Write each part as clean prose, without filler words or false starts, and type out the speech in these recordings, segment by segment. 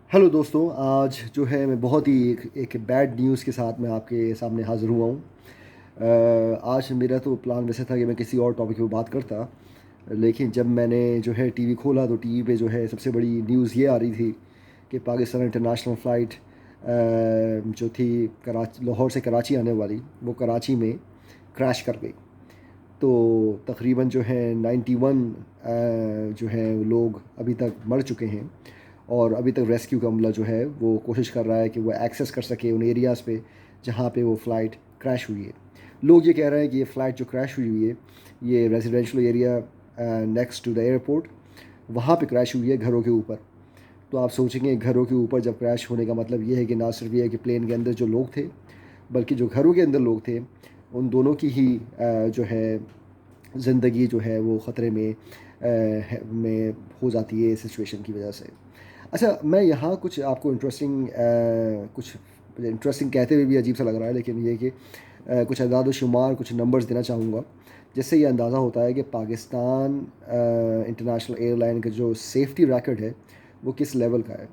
Hello दोस्तों। आज जो है मैं बहुत ही एक बैड न्यूज़ के साथ मैं आपके सामने हाज़िर हुआ हूँ। आज मेरा तो प्लान वैसे था कि मैं किसी और टॉपिक पे बात करता, लेकिन जब मैंने जो है टीवी खोला तो टीवी पे जो है सबसे बड़ी न्यूज़ ये आ रही थी कि पाकिस्तान इंटरनेशनल फ़्लाइट जो थी कराची लाहौर से कराची आने वाली, वो कराची में क्रैश कर गई। तो तकरीबन जो है 91 जो है लोग अभी तक मर चुके हैं, और अभी तक रेस्क्यू का अमला जो है वो कोशिश कर रहा है कि वो एक्सेस कर सके उन एरियाज़ पे जहाँ पे वो फ़्लाइट क्रैश हुई है। लोग ये कह रहे हैं कि ये फ़्लाइट जो क्रैश हुई है ये residential area next to the airport वहाँ पे क्रैश हुई है, घरों के ऊपर। तो आप सोचेंगे घरों के ऊपर जब क्रैश होने का मतलब ये है कि ना सिर्फ ये है कि प्लेन के अंदर जो लोग थे, बल्कि जो घरों के अंदर लोग थे उन दोनों की ही जो है ज़िंदगी जो है वो ख़तरे में हो जाती है इस सिचुएशन की वजह से। अच्छा, मैं यहाँ कुछ आपको कुछ इंटरेस्टिंग कहते हुए भी अजीब सा लग रहा है, लेकिन ये कि कुछ अदाद व शुमार कुछ नंबर्स देना चाहूँगा, जिससे ये अंदाज़ा होता है कि पाकिस्तान इंटरनेशनल एयरलाइन का जो सेफ्टी रैकेट है वो किस लेवल का है।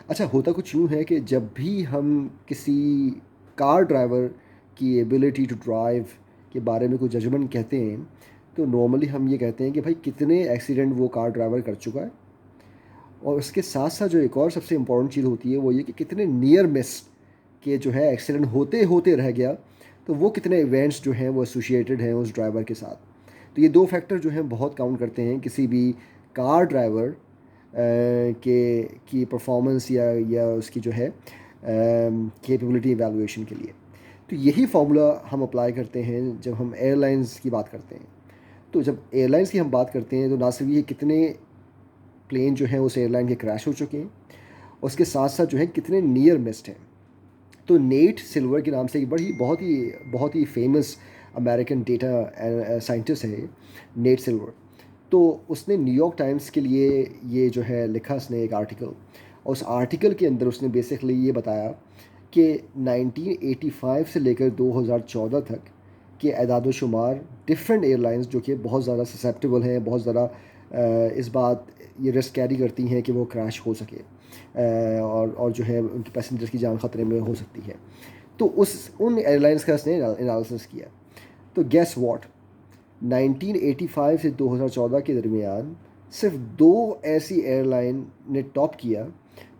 अच्छा, होता कुछ यूँ है कि जब भी हम किसी कार ड्राइवर की एबिलिटी टू ड्राइव के बारे में कोई जजमेंट कहते हैं, तो नॉर्मली हम ये कहते हैं कि भाई कितने एक्सीडेंट वो कार ड्राइवर कर चुका है, और उसके साथ साथ जो एक और सबसे इम्पॉर्टेंट चीज़ होती है वो ये कि कितने नियर मिस के जो है एक्सीडेंट होते होते रह गया, तो वो कितने इवेंट्स जो हैं वो एसोसिएटेड हैं उस ड्राइवर के साथ। तो ये दो फैक्टर जो हैं बहुत काउंट करते हैं किसी भी कार ड्राइवर के की परफॉर्मेंस या उसकी जो है कैपेबिलिटी इवैल्यूएशन के लिए। तो यही फार्मूला हम अप्लाई करते हैं जब हम एयरलाइंस की बात करते हैं। तो जब एयरलाइंस की हम बात करते हैं तो ना सिर्फ ये कितने प्लेन जो हैं उस एयरलाइन के क्रैश हो चुके हैं, उसके साथ साथ जो है कितने नियर मिस्ड हैं। तो नेट सिल्वर के नाम से एक बड़ी बहुत ही फेमस अमेरिकन डेटा साइंटिस्ट है नेट सिल्वर। तो उसने न्यूयॉर्क टाइम्स के लिए ये जो है लिखा उसने एक आर्टिकल, और उस आर्टिकल के अंदर उसने बेसिकली ये बताया कि 1985 से लेकर 2014 तक के एदाद शुमार डिफरेंट एयरलाइंस जो कि बहुत ज़्यादा ससेप्टेबल हैं, बहुत ज़्यादा इस बात ये रिस्क कैरी करती हैं कि वो क्रैश हो सके, और जो है उनके पैसेंजर्स की जान ख़तरे में हो सकती है। तो उन एयरलाइंस का उसने एनालिसिस किया। तो गेस व्हाट, 1985 से 2014 के दरमियान सिर्फ दो ऐसी एयरलाइन ने टॉप किया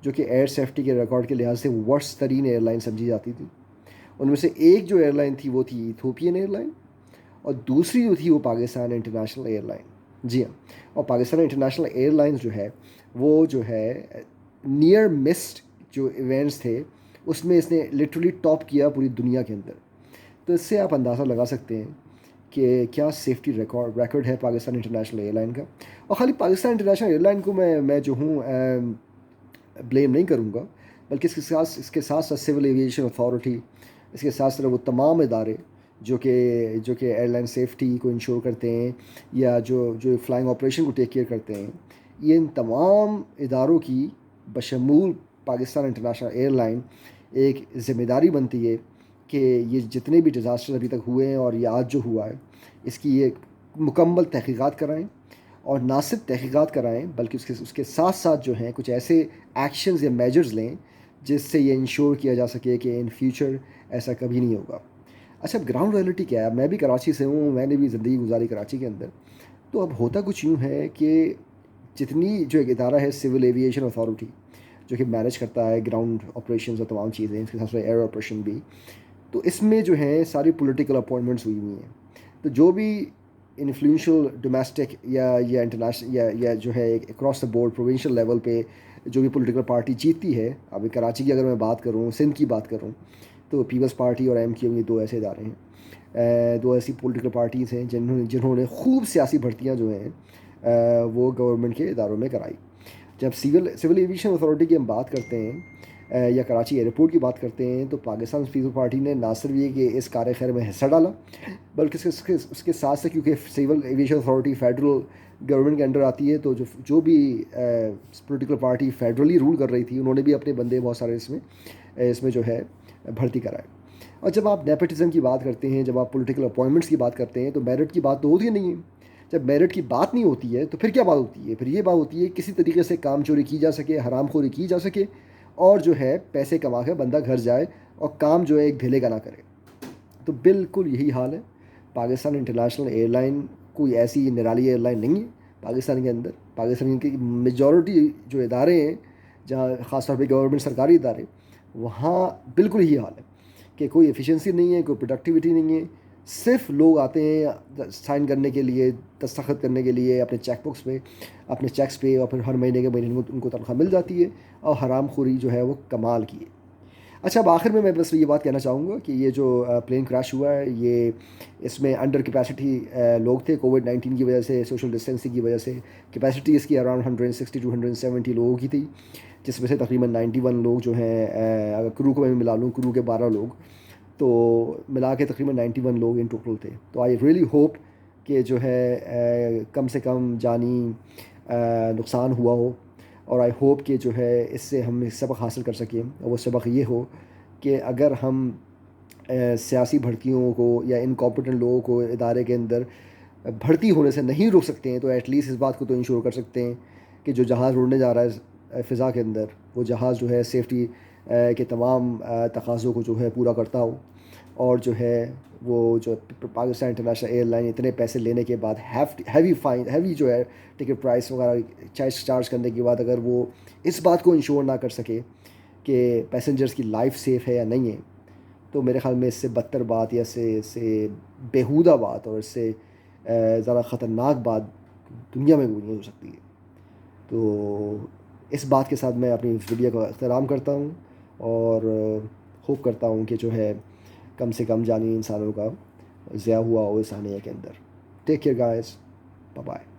जो कि एयर सेफ्टी के रिकॉर्ड के लिहाज से वर्स्ट तरीन एयरलाइन समझी जाती थी। उनमें से एक जो एयरलाइन थी वो थी इथोपियन एयरलाइन, और दूसरी जो थी वो पाकिस्तान इंटरनेशनल एयरलाइन। जी हाँ, और पाकिस्तान इंटरनेशनल एयरलाइंस जो है वो जो है नियर मिस्ड जो इवेंट्स थे उसमें इसने लिटरली टॉप किया पूरी दुनिया के अंदर। तो इससे आप अंदाज़ा लगा सकते हैं कि क्या सेफ्टी रिकॉर्ड है पाकिस्तान इंटरनेशनल एयरलाइन का। और ख़ाली पाकिस्तान इंटरनेशनल एयरलाइन को मैं जो हूँ ब्लेम नहीं करूँगा, बल्कि इसके साथ साथ सिविल एविएशन अथॉरिटी, इसके साथ साथ वो तमाम इदारे जो कि एयरलाइन सेफ्टी को इंश्योर करते हैं या जो जो फ्लाइंग ऑपरेशन को टेक केयर करते हैं, ये इन तमाम इदारों की बशमूल पाकिस्तान इंटरनेशनल एयरलाइन एक ज़िम्मेदारी बनती है कि ये जितने भी डिज़ास्टर अभी तक हुए हैं और ये आज जो हुआ है इसकी ये मुकम्मल तहकीक़ात कराएँ, और ना सिर्फ तहकीक़ात कराएँ बल्कि उसके साथ साथ जो हैं कुछ ऐसे एक्शंस या मेजर्स लें जिससे ये इंश्योर किया जा सके कि इन फ्यूचर ऐसा कभी नहीं होगा। अच्छा, अब ग्राउंड रियलिटी क्या है? मैं भी कराची से हूँ, मैंने भी ज़िंदगी गुजारी कराची के अंदर। तो अब होता कुछ यूँ है कि जितनी जो एक इदारा है सिविल एविएशन अथॉरिटी जो कि मैनेज करता है ग्राउंड ऑपरेशंस और तमाम चीज़ें, इसके साथ साथ एयर ऑपरेशन भी, तो इसमें जो है सारी पॉलिटिकल अपॉइंटमेंट्स हुई हुई हैं। तो जो भी इन्फ्लुएंशियल डोमेस्टिक या इंटरनेशनल या जो है एक across the board provincial level पे जो भी पॉलिटिकल पार्टी जीतती है, अभी कराची की अगर मैं बात करूँ, सिंध की बात करूँ, तो पीपल्स पार्टी और MQM ये दो ऐसे इदारे हैं, दो ऐसी पॉलिटिकल पार्टीज़ हैं जिन्होंने खूब सियासी भर्तियाँ जो हैं वो गवर्नमेंट के इदारों में कराई। जब सिविल एविएशन अथॉरिटी की हम बात करते हैं या कराची एयरपोर्ट की बात करते हैं, तो पाकिस्तान पीपल्स पार्टी ने ना सिर्फ ये कि इस कार्य खैर में हिस्सा डाला, बल्कि उसके साथ साथ क्योंकि civil aviation authority federal government के अंडर आती है, तो जो भी पॉलिटिकल पार्टी फेडरली रूल कर रही थी उन्होंने भी अपने बंदे बहुत सारे इसमें जो है भर्ती कराए। और जब आप नेपोटिज्म की बात करते हैं, जब आप पॉलिटिकल अपॉइंटमेंट्स की बात करते हैं, तो मेरिट की बात तो होती नहीं है। جب میرٹ کی بات نہیں ہوتی ہے تو پھر کیا بات ہوتی ہے؟ پھر یہ بات ہوتی ہے کسی طریقے سے کام چوری کی جا سکے، حرام خوری کی جا سکے، اور جو ہے پیسے کما کے بندہ گھر جائے اور کام جو ہے ایک بھیلے کا نہ کرے۔ تو بالکل یہی حال ہے۔ پاکستان انٹرنیشنل ایئر لائن کوئی ایسی نرالی ایئر لائن نہیں ہے پاکستان کے اندر۔ پاکستان کی میجورٹی جو ادارے ہیں، جہاں خاص طور پہ گورنمنٹ سرکاری ادارے، وہاں بالکل یہی حال ہے کہ کوئی ایفیشنسی نہیں ہے، کوئی پروڈکٹیوٹی نہیں ہے۔ صرف لوگ آتے ہیں سائن کرنے کے لیے، دستخط کرنے کے لیے اپنے چیک بکس پہ، اپنے چیکس پہ، اور پھر ہر مہینے کے مہینے ان کو تنخواہ مل جاتی ہے، اور حرام خوری جو ہے وہ کمال کی ہے۔ اچھا، اب آخر میں بس یہ بات کہنا چاہوں گا کہ یہ جو پلین کریش ہوا ہے، یہ اس میں انڈر کیپیسٹی لوگ تھے کووڈ-19 کی وجہ سے، سوشل ڈسٹینسنگ کی وجہ سے۔ کیپیسٹی اس کی اراؤنڈ 160 ٹو 170 لوگوں کی تھی، جس میں سے تقریباً 91 لوگ جو ہیں، اگر کرو کو میں ملا لوں، کرو کے 12 لوگ، تو ملا کے تقریباً 91 لوگ ان ٹوٹل تھے۔ تو آئی ریئلی ہوپ کہ جو ہے کم سے کم جانی نقصان ہوا ہو، اور آئی ہوپ کہ جو ہے اس سے ہم سبق حاصل کر سکیں، اور وہ سبق یہ ہو کہ اگر ہم سیاسی بھرتیوں کو یا انکمپیٹنٹ لوگوں کو ادارے کے اندر بھرتی ہونے سے نہیں روک سکتے ہیں، تو ایٹ لیسٹ اس بات کو تو انشور کر سکتے ہیں کہ جو جہاز اڑنے جا رہا ہے فضا کے اندر، وہ جہاز جو ہے سیفٹی کے تمام تقاضوں کو جو ہے پورا کرتا ہو، اور جو ہے وہ جو پاکستان انٹرنیشنل ایئر لائن اتنے پیسے لینے کے بعد ہیوی جو ہے ٹکٹ پرائس وغیرہ چارج کرنے کے بعد، اگر وہ اس بات کو انشور نہ کر سکے کہ پیسنجرز کی لائف سیف ہے یا نہیں ہے، تو میرے خیال میں اس سے بدتر بات، یا اس سے بیہودہ بات، اور اس سے زیادہ خطرناک بات دنیا میں کوئی نہیں ہو سکتی ہے۔ تو اس بات کے ساتھ میں اپنی ویڈیو کا اختتام کرتا ہوں، اور ہوپ کرتا ہوں کہ جو ہے کم سے کم جانی انسانوں کا ضیاع ہوا ہو اس آنے کے اندر۔ Take care guys, bye bye.